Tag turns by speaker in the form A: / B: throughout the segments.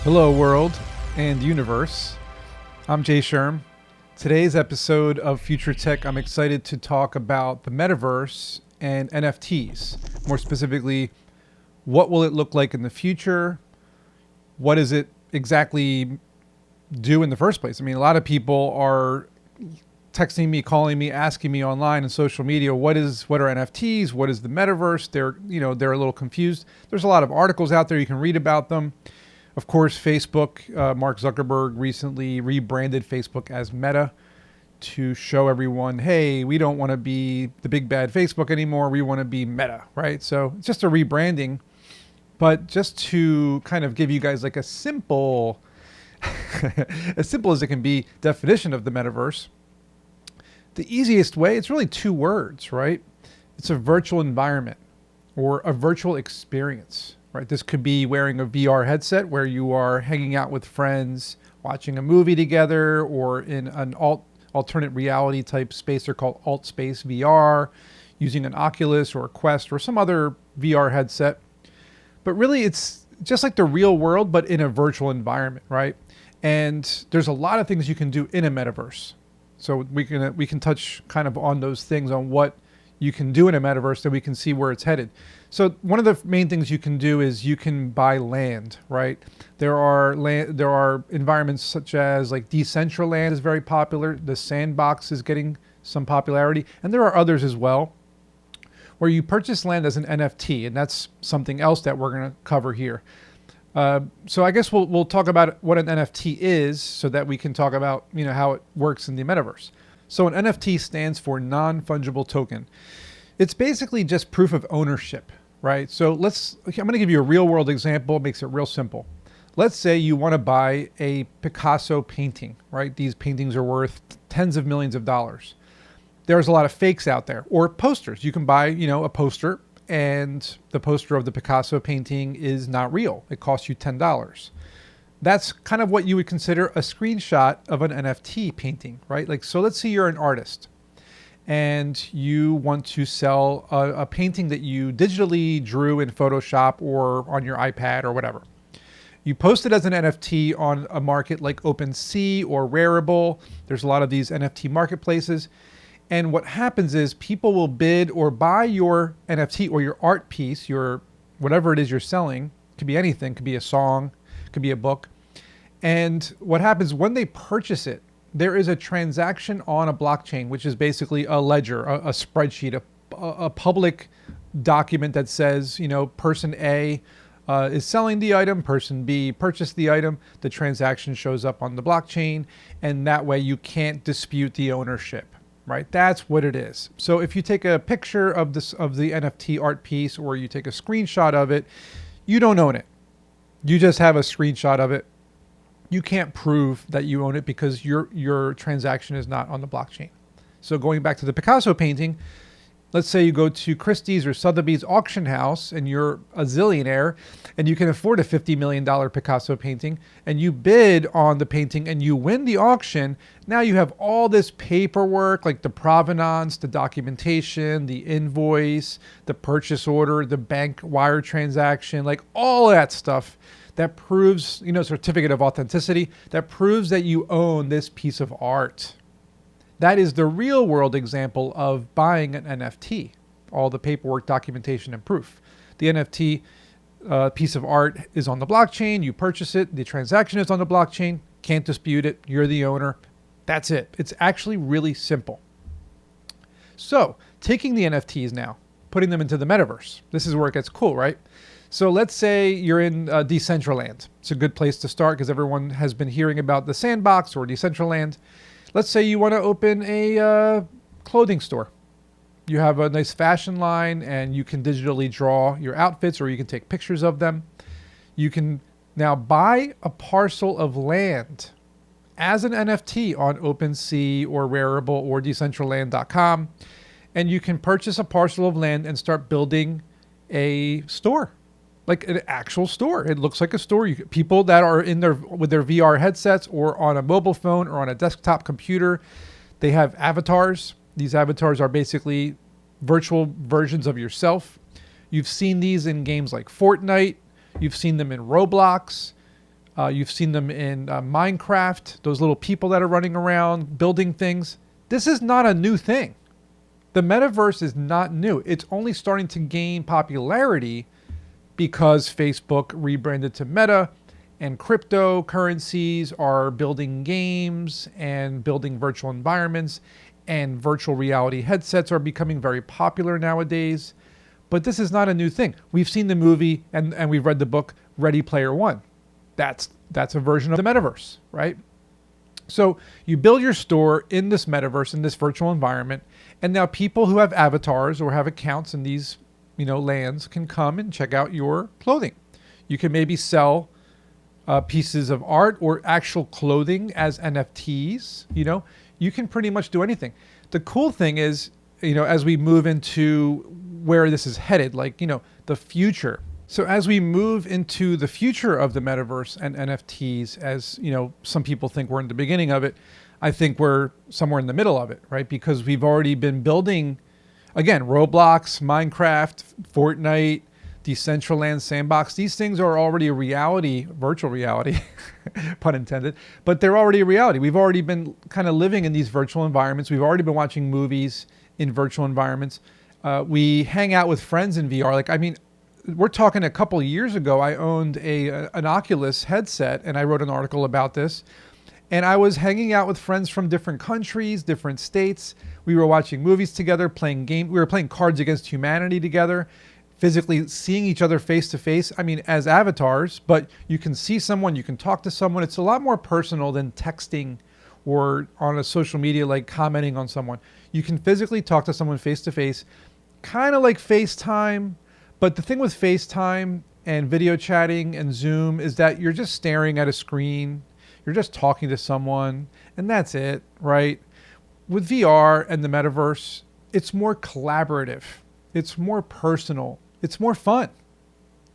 A: Hello, world and universe. I'm Jay Sherm. Today's episode of Future Tech, I'm excited to talk about the Metaverse and NFTs. More specifically, what will it look like in the future? What does it exactly do in the first place? I mean, a lot of people are texting me, calling me, asking me online and social media, what are NFTs? What is the Metaverse? They're a little confused. There's a lot of articles out there. You can read about them. Of course, Facebook, Mark Zuckerberg recently rebranded Facebook as Meta to show everyone, hey, we don't want to be the big bad Facebook anymore. We want to be Meta, right? So it's just a rebranding. But just to kind of give you guys like a simple, as simple as it can be, definition of the Metaverse, the easiest way, it's really two words, right? It's a virtual environment or a virtual experience. Right. This could be wearing a VR headset where you are hanging out with friends, watching a movie together, or in an alternate reality type space. They're called alt space VR, using an Oculus or a Quest or some other VR headset. But really, it's just like the real world, but in a virtual environment, right? And there's a lot of things you can do in a metaverse. So we can touch kind of on those things, on what you can do in a metaverse, so we can see where it's headed. So one of the main things you can do is you can buy land, right? There are environments such as like Decentraland is very popular. The Sandbox is getting some popularity, and there are others as well, where you purchase land as an NFT, and that's something else that we're going to cover here. So I guess we'll talk about what an NFT is, so that we can talk about how it works in the metaverse. So an NFT stands for non-fungible token. It's basically just proof of ownership, right? So I'm going to give you a real world example. It makes it real simple. Let's say you want to buy a Picasso painting, right? These paintings are worth tens of millions of dollars. There's a lot of fakes out there, or posters. You can buy, a poster, and the poster of the Picasso painting is not real. It costs you $10. That's kind of what you would consider a screenshot of an NFT painting, right? Like, so let's say you're an artist and you want to sell a painting that you digitally drew in Photoshop or on your iPad or whatever. You post it as an NFT on a market like OpenSea or Rarible. There's a lot of these NFT marketplaces. And what happens is people will bid or buy your NFT or your art piece, your whatever it is you're selling. It could be anything, could be a song, could be a book. And what happens when they purchase it, there is a transaction on a blockchain, which is basically a ledger, a spreadsheet, a public document that says, person A is selling the item, person B purchased the item, the transaction shows up on the blockchain, and that way you can't dispute the ownership, right? That's what it is. So if you take a picture of the NFT art piece, or you take a screenshot of it, you don't own it. You just have a screenshot of it. You can't prove that you own it because your transaction is not on the blockchain. So going back to the Picasso painting, let's say you go to Christie's or Sotheby's auction house and you're a zillionaire and you can afford a $50 million Picasso painting, and you bid on the painting and you win the auction. Now you have all this paperwork, like the provenance, the documentation, the invoice, the purchase order, the bank wire transaction, like all that stuff that proves, certificate of authenticity, that proves that you own this piece of art. That is the real world example of buying an NFT, all the paperwork, documentation, and proof. The NFT piece of art is on the blockchain. You purchase it. The transaction is on the blockchain. Can't dispute it. You're the owner. That's it. It's actually really simple. So taking the NFTs now, putting them into the metaverse. This is where it gets cool, right? So let's say you're in Decentraland. It's a good place to start because everyone has been hearing about the Sandbox or Decentraland. Let's say you want to open a clothing store. You have a nice fashion line and you can digitally draw your outfits, or you can take pictures of them. You can now buy a parcel of land as an NFT on OpenSea or Rarible or Decentraland.com. And you can purchase a parcel of land and start building a store. Like an actual store. It looks like a store. People that are with their VR headsets or on a mobile phone or on a desktop computer, they have avatars. These avatars are basically virtual versions of yourself. You've seen these in games like Fortnite. You've seen them in Roblox. You've seen them in Minecraft, those little people that are running around building things. This is not a new thing. The metaverse is not new. It's only starting to gain popularity because Facebook rebranded to Meta, and cryptocurrencies are building games and building virtual environments, and virtual reality headsets are becoming very popular nowadays. But this is not a new thing. We've seen the movie and we've read the book Ready Player One. That's a version of the metaverse, right? So you build your store in this metaverse, in this virtual environment, and now people who have avatars or have accounts in these, lands can come and check out your clothing. You can maybe sell pieces of art or actual clothing as NFTs. You can pretty much do anything. The cool thing is, as we move into where this is headed, the future. So as we move into the future of the metaverse and NFTs, as some people think we're in the beginning of it, I think we're somewhere in the middle of it, right? Because we've already been building, again, Roblox, Minecraft, Fortnite, Decentraland, Sandbox. These things are already a reality, virtual reality, pun intended, but they're already a reality. We've already been kind of living in these virtual environments. We've already been watching movies in virtual environments. We hang out with friends in VR. We're talking a couple of years ago, I owned an Oculus headset, and I wrote an article about this. And I was hanging out with friends from different countries, different states. We were watching movies together, playing games. We were playing Cards Against Humanity together, physically seeing each other face to face. As avatars, but you can see someone, you can talk to someone. It's a lot more personal than texting or on a social media, like commenting on someone. You can physically talk to someone face to face, kind of like FaceTime. But the thing with FaceTime and video chatting and Zoom is that you're just staring at a screen. You're just talking to someone, and that's it, right? With VR and the metaverse, it's more collaborative. It's more personal. It's more fun.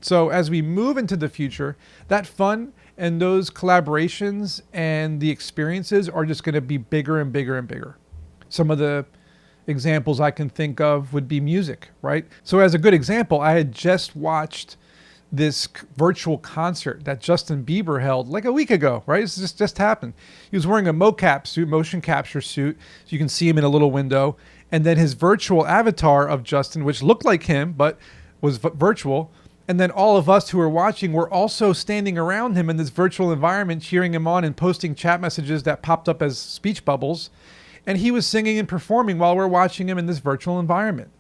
A: So as we move into the future, that fun and those collaborations and the experiences are just going to be bigger and bigger and bigger. Some of the examples I can think of would be music, right? So as a good example, I had just watched this virtual concert that Justin Bieber held like a week ago, right? This just happened. He was wearing a mocap suit, motion capture suit, so you can see him in a little window. And then his virtual avatar of Justin, which looked like him, but was virtual. And then all of us who were watching were also standing around him in this virtual environment, cheering him on and posting chat messages that popped up as speech bubbles. And he was singing and performing while we're watching him in this virtual environment.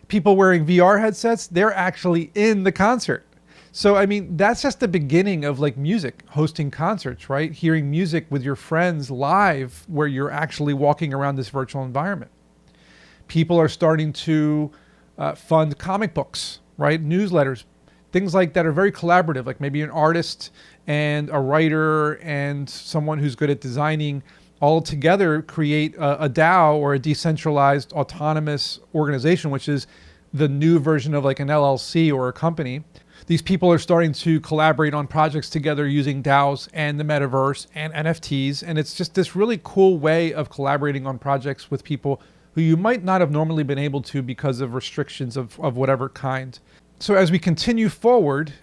A: People wearing VR headsets, they're actually in the concert. So, that's just the beginning of music, hosting concerts, right? Hearing music with your friends live where you're actually walking around this virtual environment. People are starting to fund comic books, right? Newsletters, things like that are very collaborative, like maybe an artist and a writer and someone who's good at designing all together create a DAO or a decentralized autonomous organization, which is the new version of an LLC or a company. These people are starting to collaborate on projects together using DAOs and the metaverse and NFTs. And it's just this really cool way of collaborating on projects with people who you might not have normally been able to because of restrictions of whatever kind. So as we continue forward,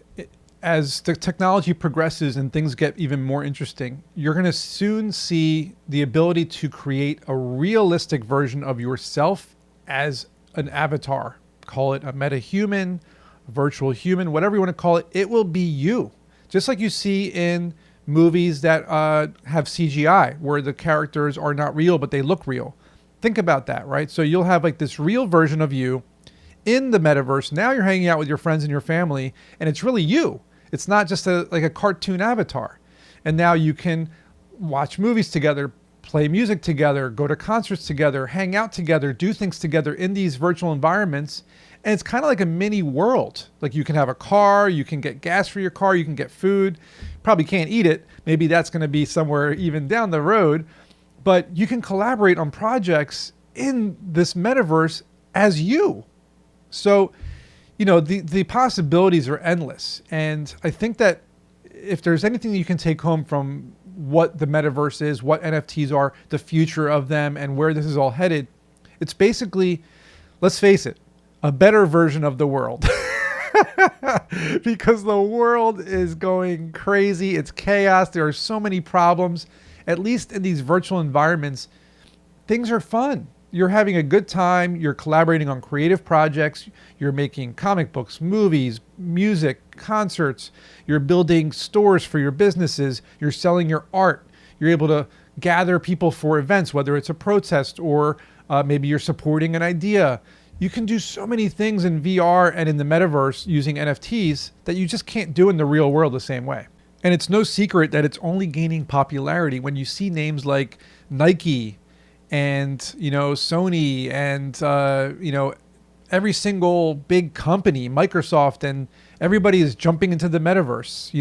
A: as the technology progresses and things get even more interesting, you're going to soon see the ability to create a realistic version of yourself as an avatar. Call it a meta-human, virtual human, whatever you want to call it. It will be you. Just like you see in movies that have CGI, where the characters are not real, but they look real. Think about that, right? So you'll have this real version of you in the metaverse. Now you're hanging out with your friends and your family, and it's really you. It's not just a cartoon avatar. And now you can watch movies together, play music together, go to concerts together, hang out together, do things together in these virtual environments. And it's kind of like a mini world. You can have a car, you can get gas for your car, you can get food. Probably can't eat it. Maybe that's going to be somewhere even down the road. But you can collaborate on projects in this metaverse as you. So, the possibilities are endless. And I think that if there's anything that you can take home from what the metaverse is, what NFTs are, the future of them, and where this is all headed, it's basically, let's face it, a better version of the world. because the world is going crazy. It's chaos. There are so many problems. At least in these virtual environments, things are fun. You're having a good time. You're collaborating on creative projects. You're making comic books, movies, music, concerts. You're building stores for your businesses. You're selling your art. You're able to gather people for events, whether it's a protest or maybe you're supporting an idea. You can do so many things in VR and in the metaverse using NFTs that you just can't do in the real world the same way. And it's no secret that it's only gaining popularity when you see names like Nike and, Sony and, every single big company, Microsoft, and everybody is jumping into the metaverse.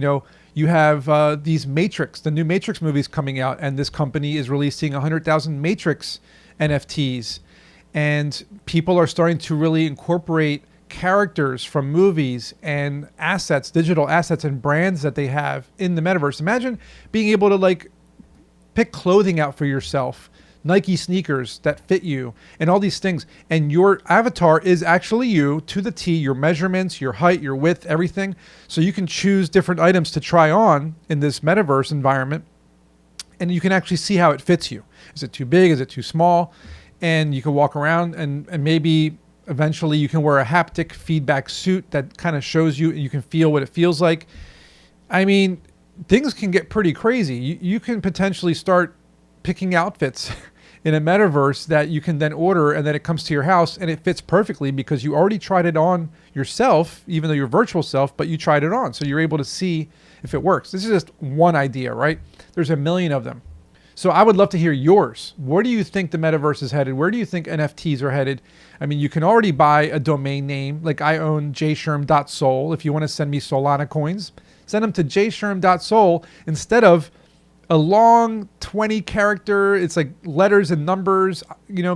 A: You have these Matrix, the new Matrix movies coming out, and this company is releasing 100,000 Matrix NFTs. And people are starting to really incorporate characters from movies and assets, digital assets and brands that they have in the metaverse. Imagine being able to pick clothing out for yourself, Nike sneakers that fit you and all these things. And your avatar is actually you to the T, your measurements, your height, your width, everything. So you can choose different items to try on in this metaverse environment. And you can actually see how it fits you. Is it too big? Is it too small? And you can walk around and maybe eventually you can wear a haptic feedback suit that kind of shows you, and you can feel what it feels like. I mean, things can get pretty crazy. You can potentially start picking outfits in a metaverse that you can then order, and then it comes to your house and it fits perfectly because you already tried it on yourself, even though you're virtual self, but you tried it on. So you're able to see if it works. This is just one idea, right? There's a million of them. So I would love to hear yours. Where do you think the metaverse is headed? Where do you think NFTs are headed? I mean, you can already buy a domain name. Like I own jsherm.soul. If you want to send me Solana coins, send them to jsherm.soul instead of a long 20 character, it's like letters and numbers,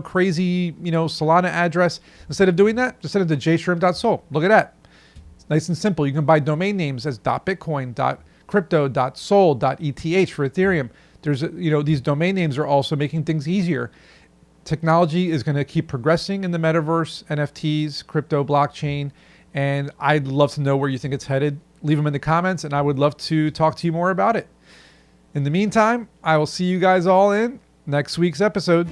A: crazy, Solana address. Instead of doing that, just send it to jsherm.soul. Look at that. It's nice and simple. You can buy domain names as .bitcoin, .crypto, .soul, .eth for Ethereum. There's, these domain names are also making things easier. Technology is going to keep progressing in the metaverse, NFTs, crypto, blockchain, and I'd love to know where you think it's headed. Leave them in the comments, and I would love to talk to you more about it. In the meantime, I will see you guys all in next week's episode.